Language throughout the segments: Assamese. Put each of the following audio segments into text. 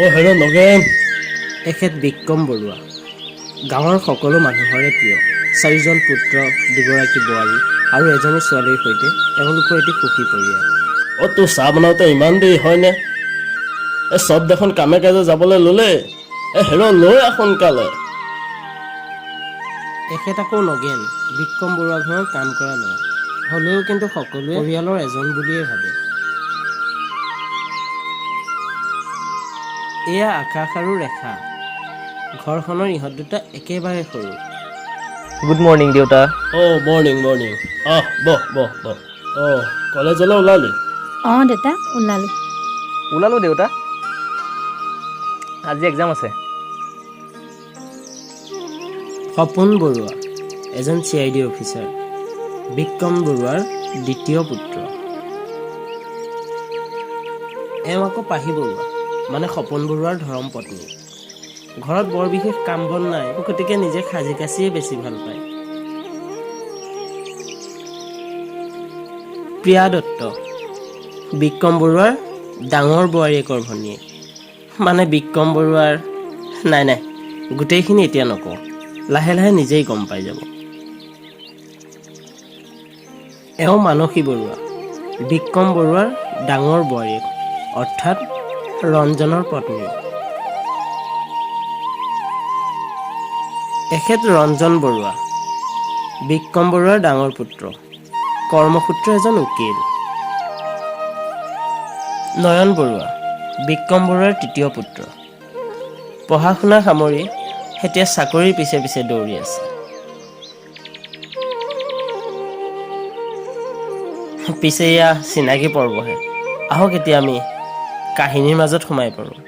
হেল্ল' নগেন। এখেত বিক্ৰম বৰুৱা। গাঁৱৰ সকলো মানুহৰে প্ৰিয়। 4জন পুত্ৰ, 2গৰাকী বোৱাৰী আৰু এজনী ছোৱালীৰ সৈতে এওঁলোকৰ এটি সুখী পৰিয়াল। তোৰ চাহ বনাওঁতে ইমান দেৰি হয়নে? চব দেখোন কামে কাজে যাবলৈ ল'লে। লৈ আহ সোনকালে। এখেত আকৌ নগেন, বিক্ৰম বৰুৱা ঘৰৰ কাম কৰা ল'ৰা। হ'লেও কিন্তু সকলোৱে পৰিয়ালৰ এজন বুলিয়েই ভাবে। এয়া আকাশ আৰু ৰেখা। ঘৰখনৰ ইহঁত দুটা একেবাৰে সৰু। গুড মৰ্ণিং দেউতা। Morning morning. বহ। কলেজলৈ ওলালি? দেউতা ওলালোঁ। ওলালোঁ দেউতা, আজি এক্সাম আছে। সপোন বৰুৱা, এজন CID অফিচাৰ। বিক্ৰম বৰুৱাৰ দ্বিতীয় পুত্ৰ। এওঁ আকৌ পাহি বৰুৱা, মানে সপোন বৰুৱাৰ ধৰ্মপত্নী। ঘৰত বৰ বিশেষ কাম বন নাই, গতিকে নিজে সাজি কাচিয়ে বেছি ভাল পায়। প্ৰিয়া দত্ত, বিক্ৰম বৰুৱাৰ ডাঙৰ বোৱাৰীয়েকৰ ভনীয়েক। মানে বিক্ৰম বৰুৱাৰ নাই গোটেইখিনি এতিয়া নকওঁ, লাহে লাহে নিজেই গম পাই যাব। এওঁ মানসী বৰুৱা, বিক্ৰম বৰুৱাৰ ডাঙৰ বোৱাৰীয়েক, অৰ্থাৎ ৰঞ্জনৰ পত্নী। এখেত ৰঞ্জন বৰুৱা, বিক্ৰম বৰুৱাৰ ডাঙৰ পুত্ৰ, কৰ্মসূত্ৰে এজন উকিল। নয়ন বৰুৱা, বিক্ৰম বৰুৱাৰ তৃতীয় পুত্ৰ। পঢ়া শুনা সামৰি এতিয়া চাকৰিৰ পিছে পিছে দৌৰি আছে। পিছে এয়া চিনাকি পৰ্বহে। আহক এতিয়া আমি কাহিনীৰ মাজত সোমাই পৰোঁ।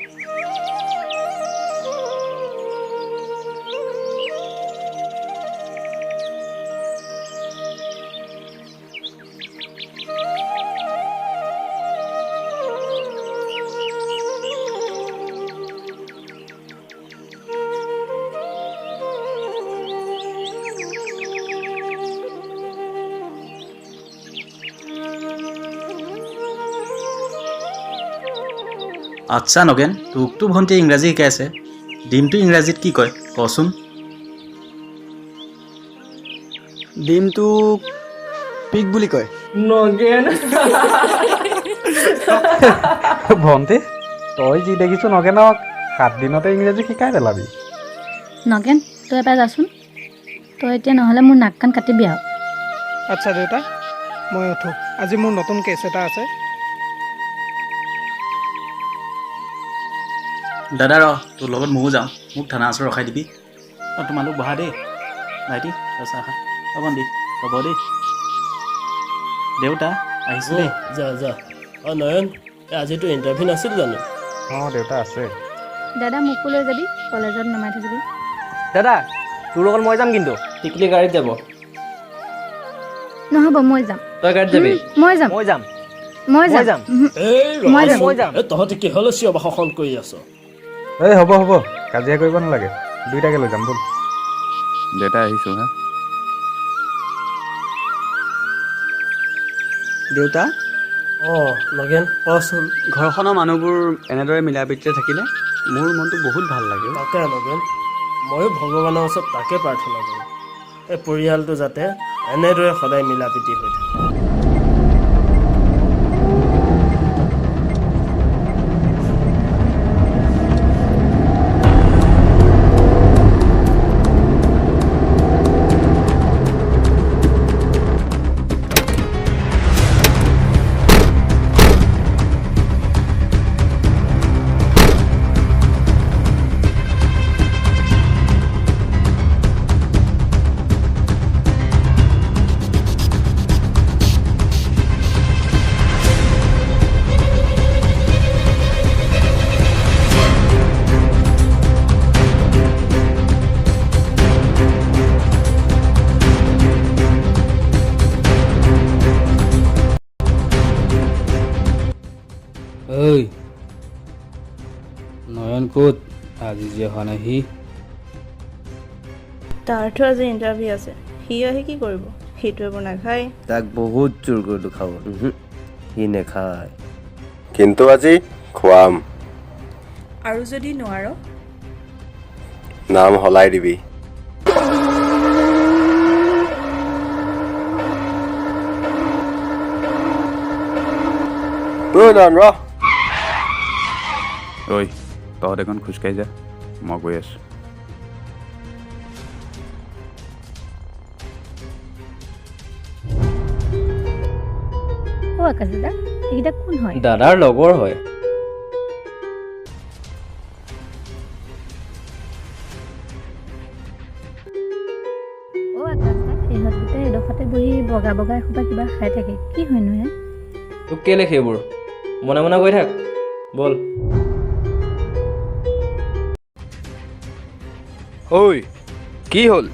আচ্ছা নগেন, তোকতো ভণ্টিয়ে ইংৰাজী শিকাই আছে। ডিমটো ইংৰাজীত কি কয় কচোন? ডিমটোক পিক বুলি কয়। নগেন ভণ্টি, তই যি দেখিছো নগেনক 7 দিনতে ইংৰাজী শিকাই পেলাবি। নগেন, তই এবাৰ যাচোন। তই এতিয়া নহ'লে মোৰ নাক কাণ কাটিবি আৰু। আচ্ছা দেউতা, মই উঠোঁ। আজি মোৰ নতুন কেছ এটা আছে। দাদা তোৰ লগত ময়ো যাওঁ, মোক থানা ওচৰত ৰখাই দিবি। তোমালোক বহা দেই। ভাইটি চাহ খা। ভণ্টি হ'ব দেই। দেউতা আহিছোঁ দেই। যা। নয়ন, আজিতো ইণ্টাৰভিউ নাছিল জানো? দেউতা আছে। দাদা মোকো লৈ যাবি, কলেজত নমাই থাকিবি। দাদা, তোৰ লগত মই যাম কিন্তু। টিকলি গাড়ীত যাব। নহ'ব, মই যাম। তই গাড়ীত যাবি? মই যাম। মই যাম। মই যাম। মই যাম। তহঁতি কিহলৈ চিঞৰ বাখৰ কৰি আছ? হ'ব কাজিয়া কৰিব নালাগে, দুইটাকে লৈ যাম ব'ল। দেউতা আহিছোঁ হা। দেউতা, নগেন কচোন। ঘৰখনৰ মানুহবোৰ এনেদৰে মিলা প্ৰীতিৰে থাকিলে মোৰ মনটো বহুত ভাল লাগে। তাকে নগেন, ময়ো ভগৱানৰ ওচৰত তাকে প্ৰাৰ্থনা কৰোঁ, এই পৰিয়ালটো যাতে এনেদৰে সদায় মিলা প্ৰীতি হৈ থাকে। নয়ন ক'ত? আজি যে অহা নাই সি। তাৰতো আজি ইণ্টাৰভিউ আছে, সি আহি কি কৰিব? সিটো এইবোৰ নাখায়। তাক বহুত জোৰ কৰিলোঁ খাব, সি নেখায়। কিন্তু আজি খুৱাম। আৰু যদি নোৱাৰ নাম সলাই দিবি। ঐ তহঁত এখন খোজকাঢ়ি যা, মই গৈ আছোঁ। অ' আকাশ দাদা, এইকেইটা কোন হয়? দাদাৰ লগৰ হয়। অ' আকাশ দা, সিহঁত গোটেই এডোখৰতে বহি বগা বগা এসোপা কিবা খাই থাকে, কি হয়নো হে? তোক কেলে সেইবোৰ মনে মনে গৈ থাক, ব'ল। ঐ কি হ'ল,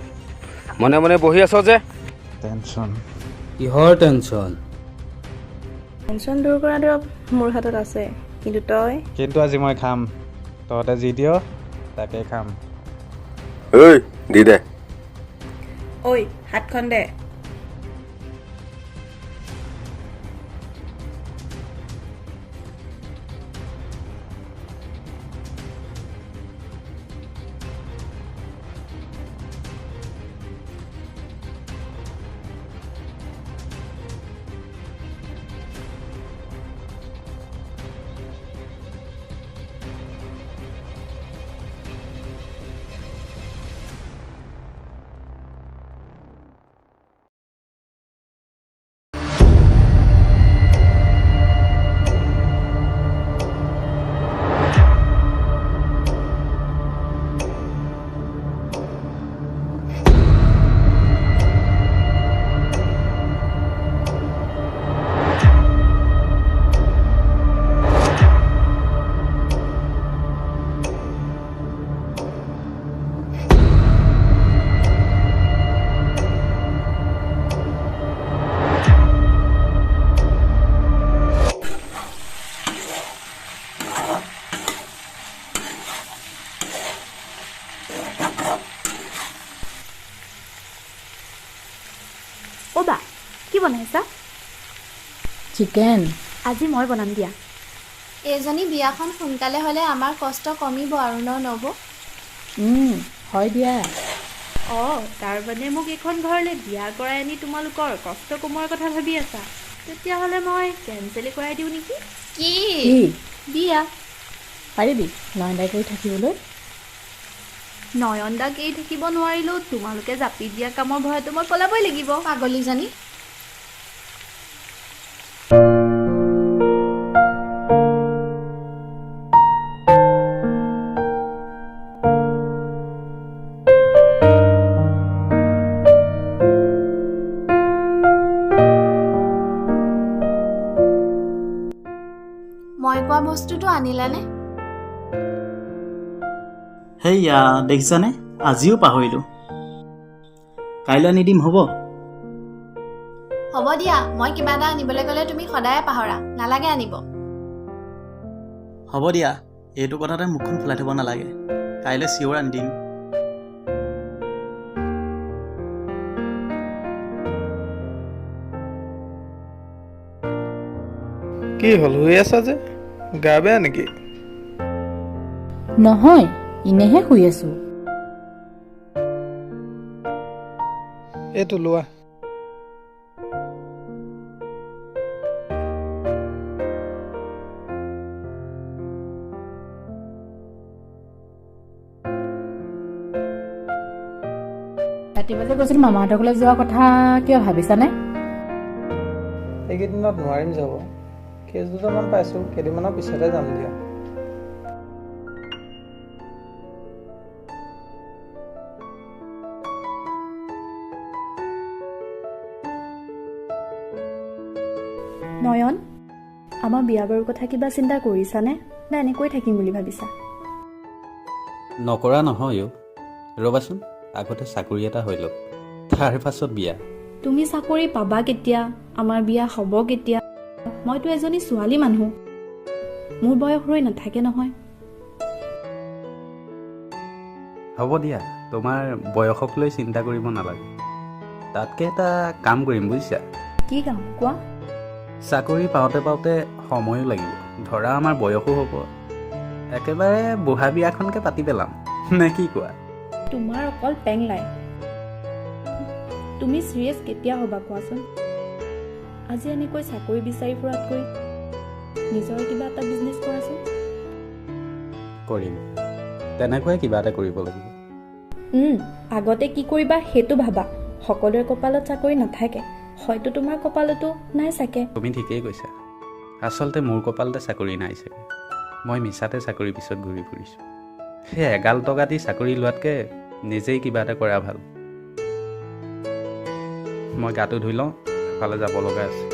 মনে মনে বহি আছ যে? টেনশ্যন। কিহৰ টেনশ্যন? টেনশ্যন দূৰ কৰা দৰৱ মোৰ হাতত আছে, কিন্তু তই কিন্তু আজি মই খাম, তহঁতে যি দিয় তাকে খাম। ঐ দি দে। ঐ হাতখন দে। অ' বা, কি বনাইছা? চিকেন। আজি মই বনাম দিয়া। এইজনী বিয়াখন সোনকালে হ'লে আমাৰ কষ্ট কমিব আৰু নব। হয় দিয়া। অঁ তাৰ মানে মোক এইখন ঘৰলৈ বিয়া কৰাই আনি তোমালোকৰ কষ্ট কমোৱাৰ কথা ভাবি আছা? তেতিয়াহ'লে মই কেঞ্চেলেই কৰাই দিওঁ নেকি? কি বিয়া পাৰিবি নয়নদাই কৰি থাকিবলৈ? নয়ন দাক এৰি থাকিব নোৱাৰিলেও তোমালোকে জাপি দিয়া কামৰ ভয়তো মই পলাবই লাগিব। পাগলীজনী। মই কোৱা বস্তুটো আনিলানে? সেইয়া দেখিছানে, আজিও পাহৰিলোঁ। কাইলৈ আনি দিম হ'ব? হ'ব দিয়া, মই কিবা এটা আনিবলৈ গ'লে তুমি সদায়ে পাহৰা, নালাগে আনিব। হ'ব দিয়া, এইটো কথাতে মুখখন ফুলাই থ'ব নালাগে, কাইলৈ চিঞৰ আনি দিম। কি হ'ল, শুই আছা যে? গা বেয়া নেকি? নহয়, এনেহে শুই আছো। এইটো লোৱা। ৰাতিপুৱা যে কৈছিলো মামাহঁতৰ ঘৰলৈ যোৱা কথা, কিয় ভাবিছানে? এইকেইদিনত নোৱাৰিম যাব, কেছ দুটামান পাইছোঁ, কেইদিনমানৰ পিছতে যাম দিয়া। নয়ন, আমাৰ বিয়া বাৰুৰ কথা কিবা চিন্তা কৰিছানে? নে এনেকৈ থাকিম বুলি ভাবিছা? নকৰা নহয় অ'। ৰ'বাচোন, আগতে চাকৰি এটা হৈ লওক, তাৰ পাছত বিয়া। তুমি চাকৰি পাবা কেতিয়া? আমাৰ বিয়া হ'ব কেতিয়া? মইতো এজনী ছোৱালী মানুহ, মোৰ বয়স ৰৈ নাথাকে নহয়। হ'ব দিয়া, তোমাৰ বয়সক লৈ চিন্তা কৰিব নালাগে। তাতকৈ এটা কাম কৰিম বুজিছা। কি কাম কোৱা? চাকৰি পাওঁতে পাওঁতে সময়ো লাগিব, ধৰা আমাৰ বয়সো হ'ব, একেবাৰে বুঢ়া বিয়াখনকে পাতি পেলাম নে কি কোৱা? তোমাৰ অকল পেংলাই। তুমি চিৰিয়াছ কেতিয়া হ'বা কোৱাচোন? আজি এনেকৈ চাকৰি বিচাৰি ফুৰাতকৈ নিজৰ কিবা এটা বিজনেছ কৰাচোন। কৰিম, তেনেকুৱাই কিবা এটা কৰিব লাগিব। আগতে কি কৰিবা সেইটো ভাবা। সকলোৰে কপালত চাকৰি নাথাকে, হয়তো তোমাৰ কপালতো নাই চাগে। তুমি ঠিকেই কৈছা। আচলতে মোৰ কপালতে চাকৰি নাই চাগে। মই মিছাতে চাকৰি পিছত ঘূৰি ফুৰিছোঁ। সেই এগাল টকা দি চাকৰি লোৱাতকৈ নিজেই কিবা এটা কৰা ভাল। মই গাটো ধুই লওঁ, এফালে যাব লগা আছে।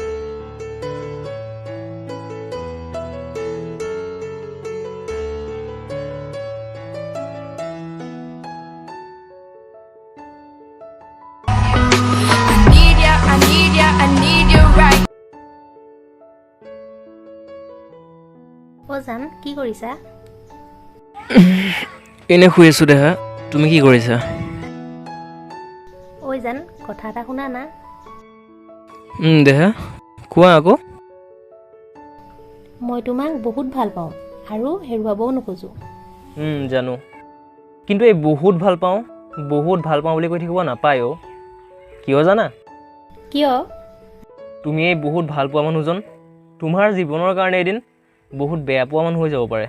জান কি কৰিছা? এনে শুই আছোঁ দেহা। তুমি কি কৰিছা? ঐ জান কথা এটা শুনা না। দেহা কোৱা আকৌ। মই তোমাক বহুত ভাল পাওঁ আৰু হেৰুৱাবও নোখোজো। জানো, কিন্তু এই বহুত ভাল পাওঁ বুলি কৈ থাকিব নাপায় অ'। কিয় জানা? কিয়? তুমি এই বহুত ভাল পোৱা মানুহজন তোমাৰ জীৱনৰ কাৰণে এদিন বহুত বেয়া পোৱা মানুহ হৈ যাব পাৰে।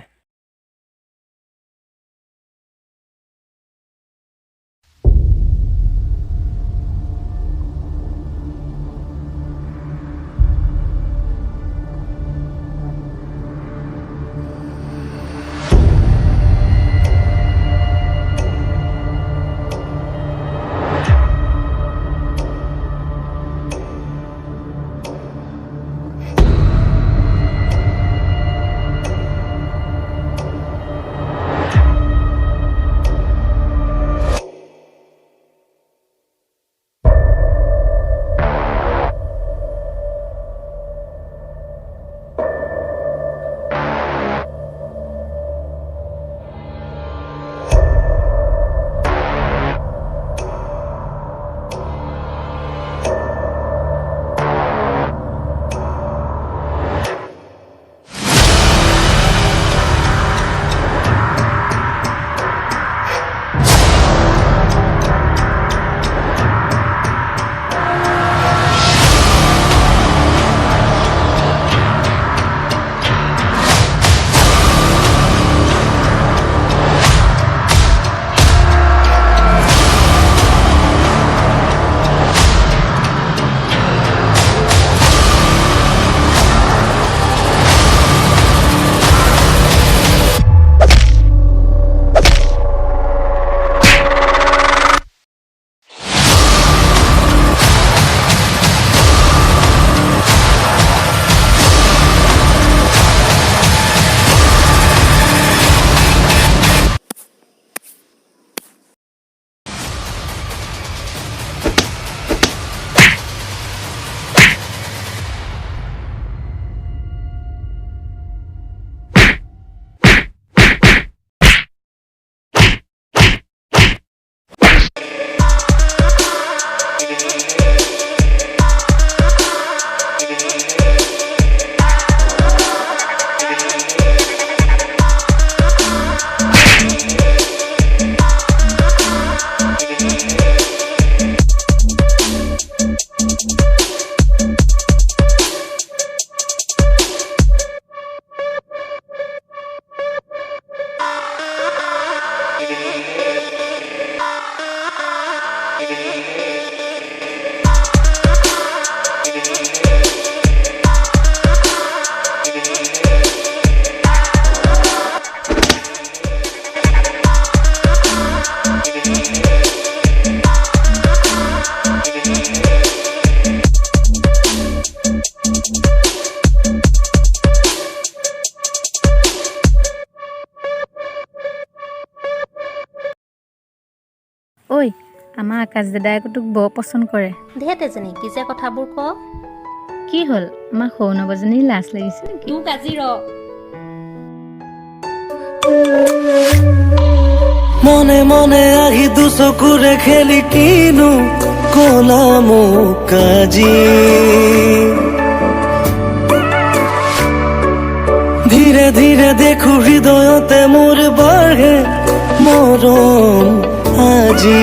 ঐ আমাৰ আকাশ দাদাই আকৌ তোক বৰ পচন্দ কৰে। দে তেজনী কি যে কথাবোৰ ক। কি হ'ল আমাৰ সৰু নবজনী লাজ লাগিছে নেকি? তোক আজি ৰ মনে মনে আহি দুচকুৰে খেলি কিনো কলা মোক আজি ধীৰে ধীৰে ধীৰে দেখো হৃদয়তে মোৰ বাঢ়ে মৰম আজি।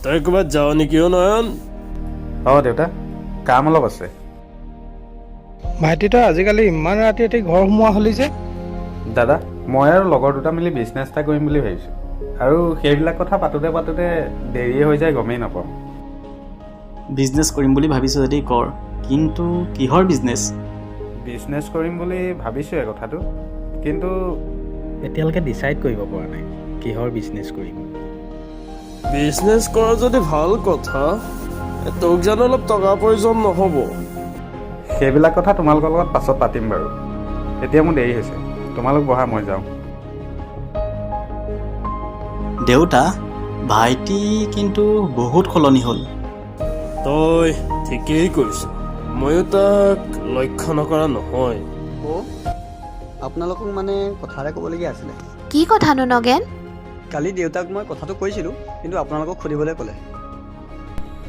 তই ক'ৰবাত যাৱ নেকি নয়ন? দেউতা কাম অলপ আছে। ভাইটিটো আজিকালি ইমান ৰাতি ৰাতি ঘৰ সোমোৱা হ'লি যে? দাদা মই আৰু লগৰ দুটা মিলি বিজনেছ এটা কৰিম বুলি ভাবিছোঁ, আৰু সেইবিলাক কথা পাতোঁতে পাতোঁতে দেৰিয়ে হৈ যায়, গমেই নাপাওঁ। বিজনেছ কৰিম বুলি ভাবিছোঁ যদি কৰ, কিন্তু কিহৰ বিজনেছ? বিজনেছ কৰিম বুলি ভাবিছোঁৱে কথাটো, কিন্তু এতিয়ালৈকে ডিচাইড কৰিব পৰা নাই কিহৰ বিজনেছ কৰিম। বিজনেছ কৰা যদি ভাল কথা, তোক জানো অলপ টকা প্ৰয়োজন নহ'ব? সেইবিলাক কথা তোমালোকৰ লগত পাছত পাতিম বাৰু, এতিয়া মোৰ দেৰি হৈছে, তোমালোক বহা মই যাওঁ। দেউতা, ভাইটি কিন্তু বহুত সলনি হ'ল। তই ঠিকেই কৰিছ, ময়ো তাক লক্ষ্য নকৰা নহয়। আপোনালোকক মানে কথা এটা ক'বলগীয়া আছিলে। কি কথানো নগেন? কালি দেউতাক মই কথাটো কৈছিলোঁ, কিন্তু আপোনালোকক সুধিবলৈ ক'লে।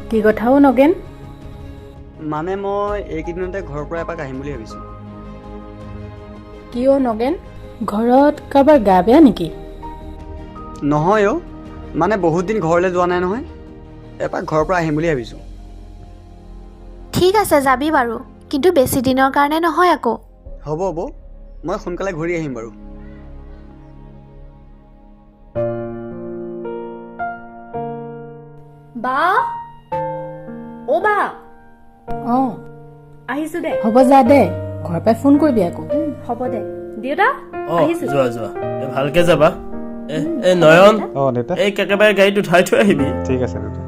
কি কথাও নগেন? মানে মই এইকেইদিনতে ঘৰৰ পৰা এপাক আহিম বুলি ভাবিছোঁ। কিয় নগেন? ঘৰত কাৰোবাৰ গা বেয়া নেকি? নহয় মানে বহুত দিন ঘৰলৈ যোৱা নাই নহয়, এপাক ঘৰৰ পৰা আহিম বুলি ভাবিছোঁ। ঠিক আছে যাবি বাৰু, কিন্তু বেছি দিনৰ কাৰণে নহয় আকৌ। হ'ব মই সোনকালে ঘূৰি আহিম বাৰু। বা বা আহিছো দে। হ'ব যা দে, ঘৰৰ পৰাই ফোন কৰিবি আকৌ। হ'ব দে দেউতা, আহিছো। যোৱা ভালকে যাবা। নয়ন, দেউতা একেবাৰে গাড়ীত উঠাই থৈ আহিবি। ঠিক আছে দেউতা।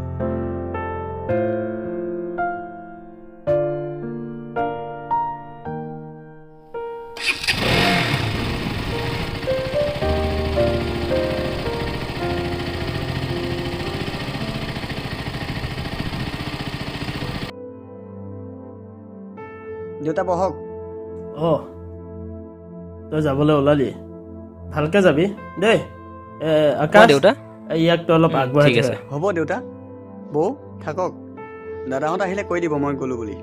দেউতা বহক। তই যাবলৈ ওলালি, ভালকে যাবি দেই। আকাশ, দেউতা ইয়াক তই অলপ আগবঢ়াই ঠিক আছে। হ'ব দেউতা, বৌ থাকক, দাদাহঁত আহিলে কৈ দিব মই গ'লোঁ বুলি।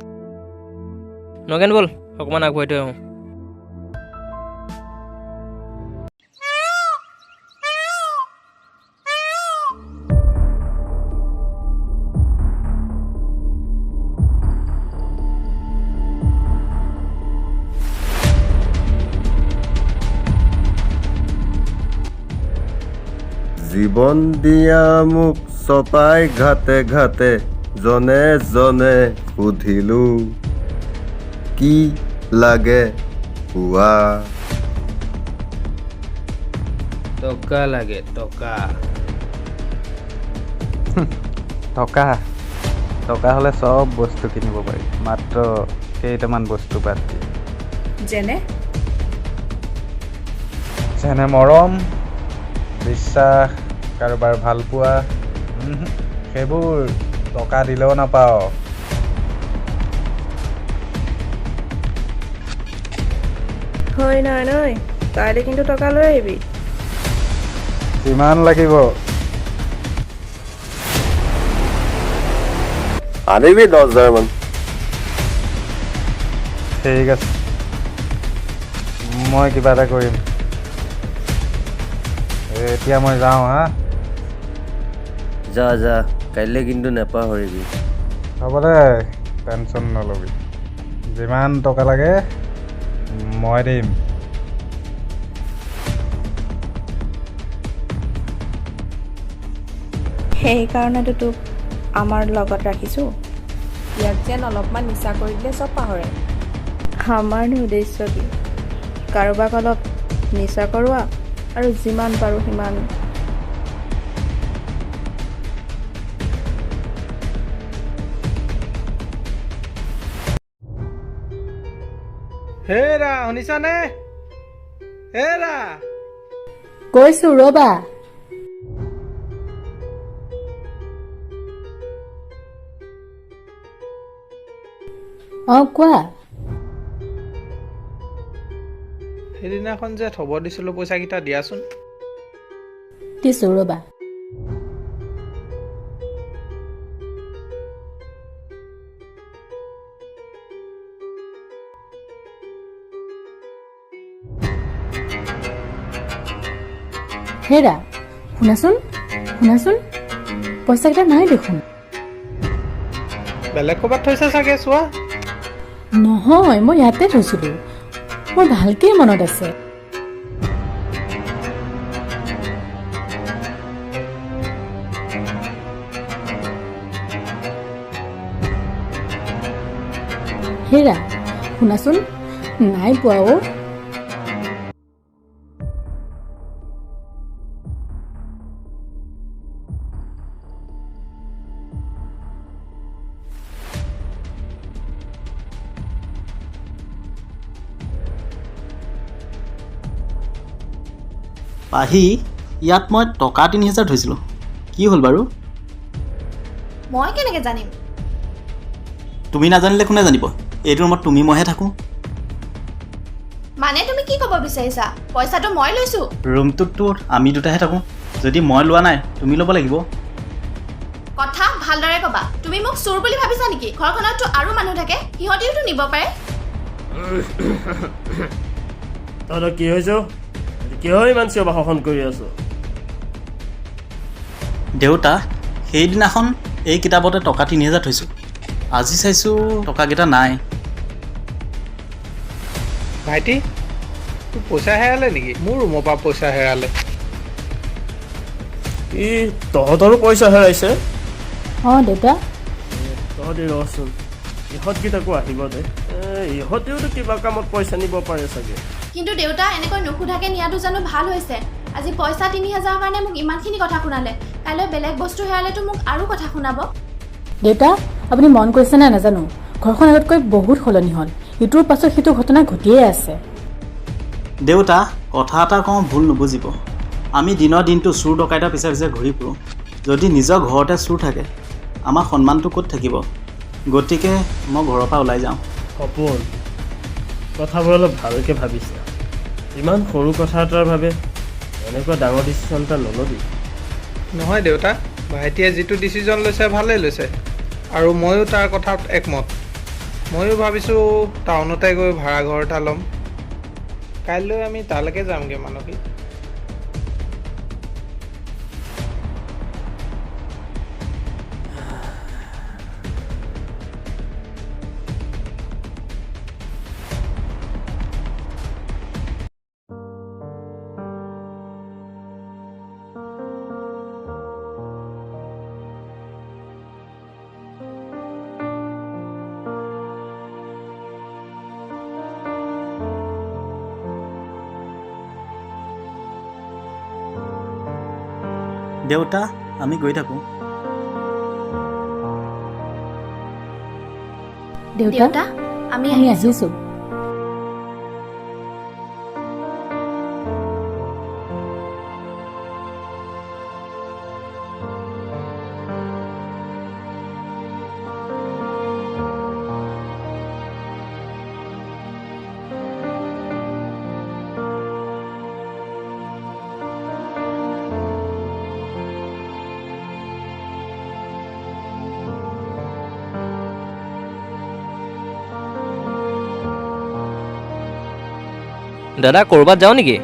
নগেন ব'ল অকণমান আগবঢ়াই থৈ আহোঁ। জীৱন দিয়া মোক চপাই ঘাটে ঘাটে, জনে জনে সুধিলো কি লাগে পুৱা। টকা লাগে টকা। টকা হ'লে চব বস্তু কিনিব পাৰি, মাত্ৰ কেইটামান বস্তু বাদ দিয়ে। যেনে মৰম, বিশ্বাস, কাৰোবাৰ ভাল পোৱা, সেইবোৰ টকা দিলেও নাপাওঁ। হয় নয়, কাইলৈ কিন্তু টকা লৈ আহিবি। কিমান লাগিব? আনিবি 10,000 মান। ঠিক আছে, মই কিবা এটা কৰিম। এতিয়া মই যাওঁ হা। যা কাইলৈ কিন্তু নেপাহৰিবি। হ'ব দে, টেনশ্যন নল'বি, যিমান টকা লাগে মই দিম। সেইকাৰণেতো তোক আমাৰ লগত ৰাখিছোঁ। ইয়াক যেন অলপমান নিচা কৰি দিলে চব পাহৰে। আমাৰনো উদ্দেশ্য কি? কাৰোবাক অলপ নিচা কৰোৱা আৰু যিমান পাৰোঁ সিমান হেৰা শুনিছানে? হেৰা কৈছোঁ ৰ'বা। অঁ কোৱা। সেইদিনাখন যে থ'ব দিছিলোঁ পইচাকেইটা দিয়াচোন। দিছোঁ ৰ'বা। হেৰা শুনাচোন শুনাচোন, পইচাকেইটা নাই দেখোন। বেলেগ ক'ৰবাত থৈছে চাগে, চোৱা। নহয়, মই ইয়াতে থৈছিলোঁ, মোৰ ভালকেই মনত আছে। হেৰা শুনাচোন, নাই পোৱা অ'। পাহি, ইয়াত মই টকা ৩,০০০ থৈছিলোঁ, কি হ'ল বাৰু? মই কেনেকৈ জানিম? তুমি নাজানিলে কোনে জানিব? এইটো ৰুমত তুমি মইহে থাকোঁ। মানে তুমি কি ক'ব বিচাৰিছা? পইচাটো মই লৈছোঁ। ৰুমটোততো আমি দুটাহে থাকোঁ, যদি মই লোৱা নাই তুমি ল'ব লাগিব। কথা ভালদৰে ক'বা। তুমি মোক চোৰ বুলি ভাবিছা নেকি? ঘৰখনততো আৰু মানুহ থাকে, সিহঁতিওতো নিব পাৰে। তহঁতৰ কি হৈছে? কিয় ইমান চিঞৰ বাসন কৰি আছো? দেউতা, সেইদিনাখন এই কিতাপতে টকা ৩,০০০ থৈছোঁ, আজি চাইছোঁ টকাকেইটা নাই। ভাইটি, তোৰ পইচা হেৰালে নেকি? মোৰ ৰুমৰ পৰা পইচা হেৰালে। ই তহঁতৰো পইচা হেৰাইছে? অঁ দেউতা। তহঁতি ৰচোন, ইহঁতকেইটাকো আহিব দে। ইহঁতেওতো কিবা কামত পইচা নিব পাৰে চাগে। কিন্তু দেউতা, এনেকৈ নুসুধাকৈ নিয়াটো জানো ভাল হৈছে? আজি পইচা ৩,০০০ কাৰণে মোক ইমানখিনি কথা শুনালে, কাইলৈ বেলেগ বস্তু হেৰালেতো মোক আৰু কথা শুনাব। দেউতা, আপুনি মন কৰিছে নাই নাজানো, ঘৰখন আগতকৈ বহুত সলনি হ'ল। ইটোৰ পাছত সিটো ঘটনা ঘটিয়ে আছে। দেউতা, কথা এটা কওঁ, ভুল নুবুজিব। আমি দিনৰ দিনটো চোৰ ডকাইতৰ পিছে পিছে ঘূৰি ফুৰোঁ। যদি নিজৰ ঘৰতে চোৰ থাকে, আমাৰ সন্মানটো ক'ত থাকিব? গতিকে মই ঘৰৰ পৰা ওলাই যাওঁ। সপোন, কথাবোৰ অলপ ভালকৈ ভাবিছা। ইমান সৰু কথা এটাৰ বাবে এনেকুৱা ডাঙৰ ডিচিশ্যন এটা নল'বি। নহয় দেউতা, ভাইটিয়ে যিটো ডিচিজন লৈছে ভালেই লৈছে, আৰু ময়ো তাৰ কথাত একমত। ময়ো ভাবিছোঁ টাউনতে গৈ ভাড়া ঘৰ এটা ল'ম। কাইলৈ আমি তালৈকে যামগৈ মানসী। দেউতা, আমি গৈ থাকোঁ। দেউতা, আমি আহিছোঁ। দাদা, ক'ৰবাত যাওঁ নেকি?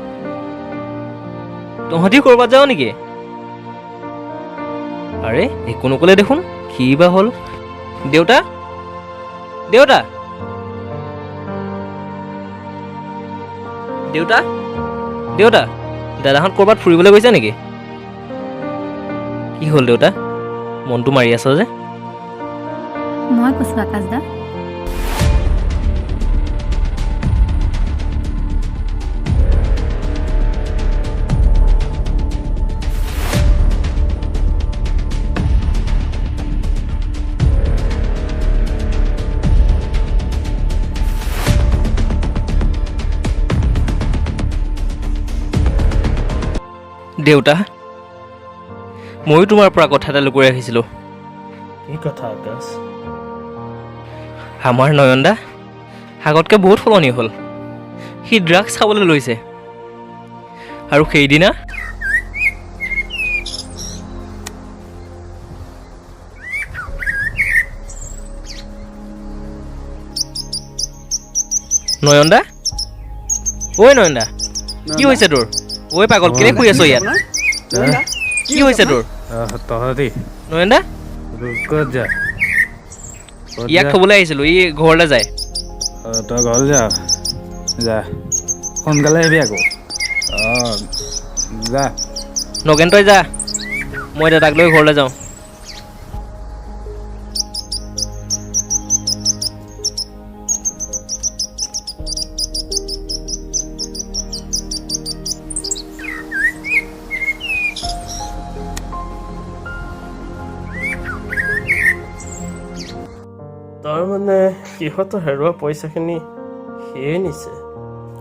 তহঁতি ক'ৰবাত যাওঁ নেকি? আৰে, একো নক'লে দেখোন, কি বা হ'ল? দেউতা, দেউতা, দেউতা, দেউতা, দাদাহঁত ক'ৰবাত ফুৰিবলৈ গৈছে নেকি? কি হ'ল দেউতা? মনটো মাৰি আছ যে? মই কৈছোঁ আকাশ দা। দেউতা, ময়ো তোমাৰ পৰা কথা এটা লুকুৱাই ৰাখিছিলোঁ। কি কথা আকাশ? আমাৰ নয়ন দা আগতকৈ বহুত সলনি হ'ল। সি ড্ৰাগছ খাবলৈ লৈছে। আৰু সেইদিনা নয়ন দা, ঐ নয়ন দা, কি হৈছে তোৰ? ঐ পাগল, কেলে শুই আছ ইয়াত? কি হৈছে তোৰ? তহঁতি নয়ন দা, ক'ত যা? ইয়াক থ'বলৈ আহিছিলোঁ, ই ঘৰলৈ যায়। তই ঘৰলৈ যা, যা সোনকালে আহিবি আকৌ। যা। নগেন তই যা, মই দাদাক লৈ ঘৰলৈ যাওঁ। তাৰমানে সিহঁতৰ হেৰুৱা পইচাখিনি সিয়ে নিছে।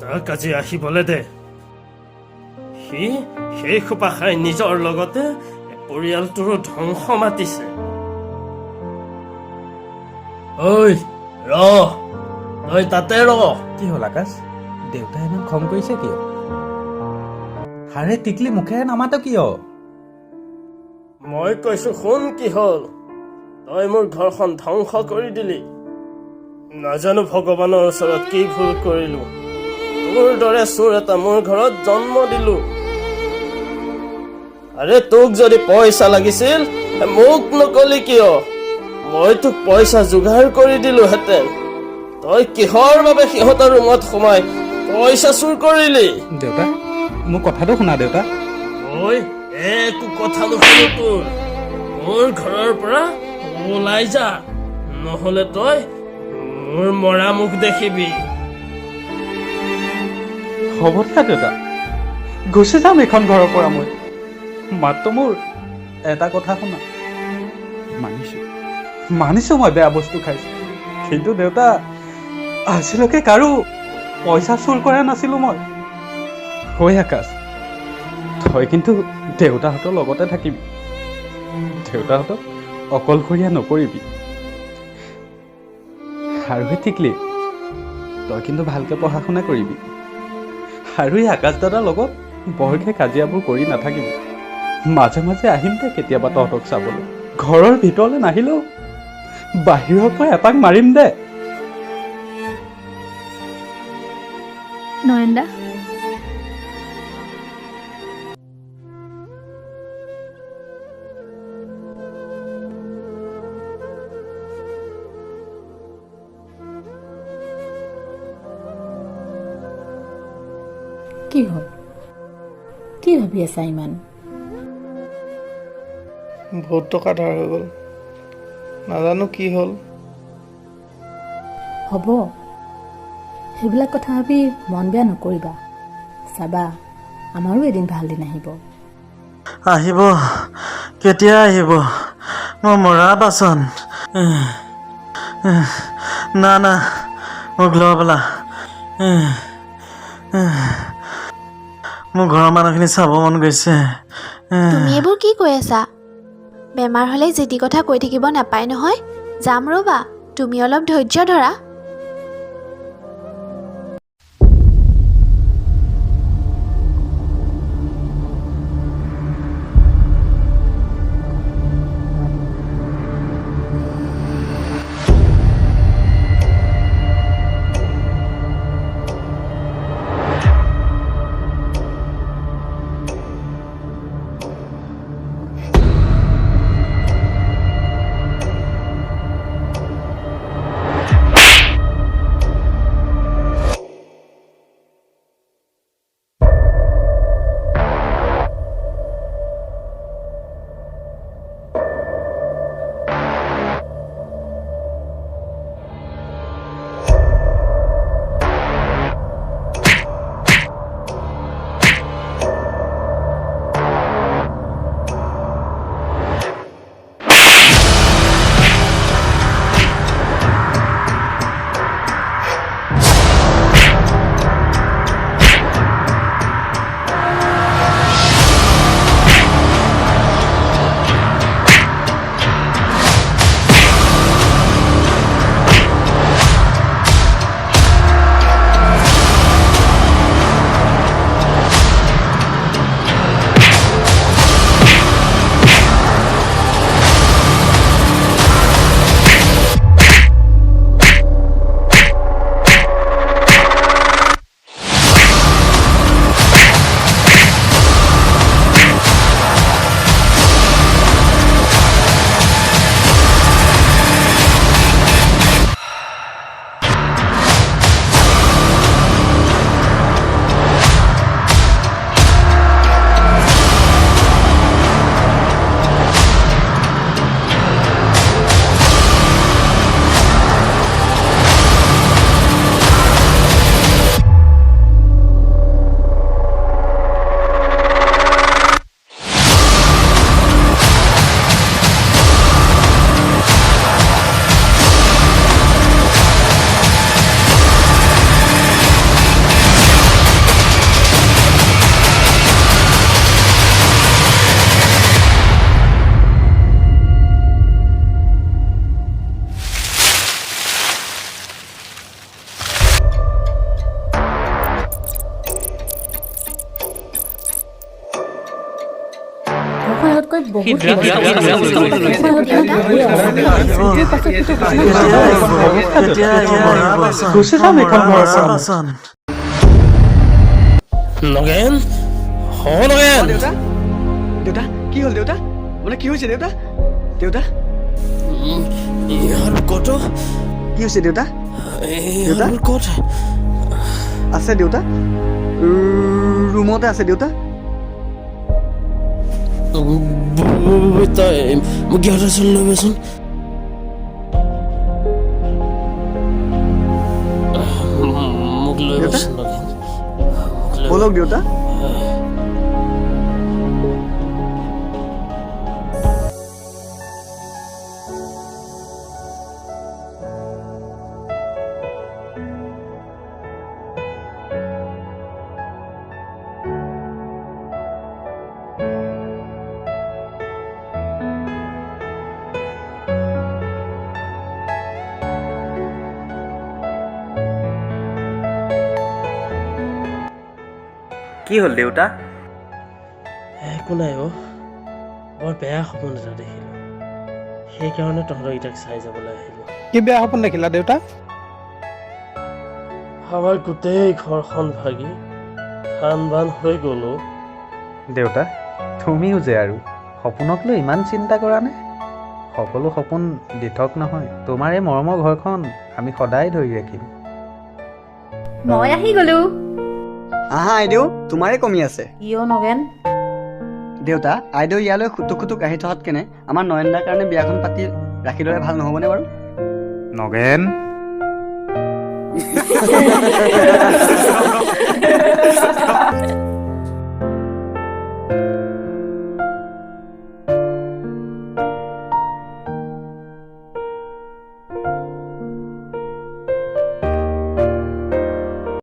তাক আজি আহিবলৈ দে। সি সেই সোপা খাই নিজৰ লগতে পৰিয়ালটোৰো ধ্বংস মাতিছে। ঐ তই তাতে কি হ'ল আকাশ? দেউতাই ইমান খং কৰিছে কিয়? হাৰে টিকলি মুখেৰে নামাত কিয়? মই কৈছো শুন কি হ'ল। তই মোৰ ঘৰখন ধ্বংস কৰি দিলি। নাজানো ভগৱানৰ ওচৰত কি ভুল কৰিলো। তোৰ দৰে চোৰ এটা মোৰ ঘৰত জন্ম দিলো। আৰে তোক যদি পইচা লাগিছিল মোক নকলি কিয়? মই তোক পইচা যোগাৰ কৰি দিলোহেঁতেন। তই কিহৰ বাবে সিহঁতৰ ৰুমত সোমাই পইচা চুৰ কৰিলি? দেউতা, মোৰ কথাটো শুনা দেউতা। ঐ একো কথা নুশুনো তোৰ। মোৰ ঘৰৰ পৰা ওলাই যা, নহলে তই মোৰ মৰা মুখ দেখিবি। হ'ব দিয়া দেউতা, গুচি যাম এইখন ঘৰৰ পৰা মই। মাত্ৰ মোৰ এটা কথা শুনা। মানিছো মই বেয়া বস্তু খাইছো, কিন্তু দেউতা আজিলৈকে কাৰো পইচা চুৰ কৰা নাছিলো মই। হৈ আকাশ, তই কিন্তু দেউতাহঁতৰ লগতে থাকিবি। দেউতাহঁতক অকলশৰীয়া নকৰিবি। আৰু ঠিকলি তই কিন্তু ভালকৈ পঢ়া শুনা কৰিবি। আৰু এই আকাশ দাদাৰ লগত বৰকৈ কাজিয়াবোৰ কৰি নাথাকিবি। মাজে মাজে আহিম দে কেতিয়াবা তহঁতক চাবলৈ। ঘৰৰ ভিতৰলৈ নাহিলেও বাহিৰৰ পৰা এপাক মাৰিম দে। নয়ন দা, কি হ'ল? কি ভাবি আছা ইমান? বহুত টকা ধাৰ হৈ গ'ল, নাজানো কি হ'ল। হ'ব, সেইবিলাক কথা ভাবি মন বেয়া নকৰিবা। চাবা, আমাৰো এদিন ভাল দিন আহিব। আহিব? কেতিয়া আহিব? মই মৰা বাচন। না মোক লব পেলা। মোৰ ঘৰৰ মানুহখিনি চাব মন গৈছে। তুমি এইবোৰ কি কৈ আছা? বেমাৰ হ'লে যিটি কথা কৈ থাকিব নাপায় নহয়। যাম ৰ'বা, তুমি অলপ ধৈৰ্য ধৰা। তোমালোকতকৈ বহুত নগেন নগেন দেউতা দেউতা কি হ'ল দেউতা মানে কি হৈছে দেউতা দেউতা ক'ত কি হৈছে দেউতা দেউতা ক'ত আছে দেউতা ৰুমতে আছে দেউতা তই মোক গিহঁতৰ ওচৰলৈ লৈ গৈছোন মোক লৈ গৈছোন বলক দেউতা কি হ'ল দেউতা একো নাই বৰ বেয়া সপোন এটা দেখিলোঁ সেইকাৰণে তহঁতকেইটাক চাই যাবলৈ আহিলোঁ কি বেয়া সপোন দেখিলা দেউতা আমাৰ গোটেই ঘৰখন ভাগি থান বান হৈ গ'লো দেউতা তুমিও যে আৰু সপোনক লৈ ইমান চিন্তা কৰা নে সকলো সপোন দিঠক নহয় তোমাৰ এই মৰমৰ ঘৰখন আমি সদায় ধৰি ৰাখিম মই আহি গ'লো আহা আইদেউ তোমাৰে কমি আছে কিয় নগেন দেউতা আইদেউ ইয়ালৈ খুটুক খুটুক আহি থকাত কেনে আমাৰ নয়নদাৰ কাৰণে বিয়াখন পাতি ৰাখি ল'লে ভাল নহ'বনে বাৰু নগেন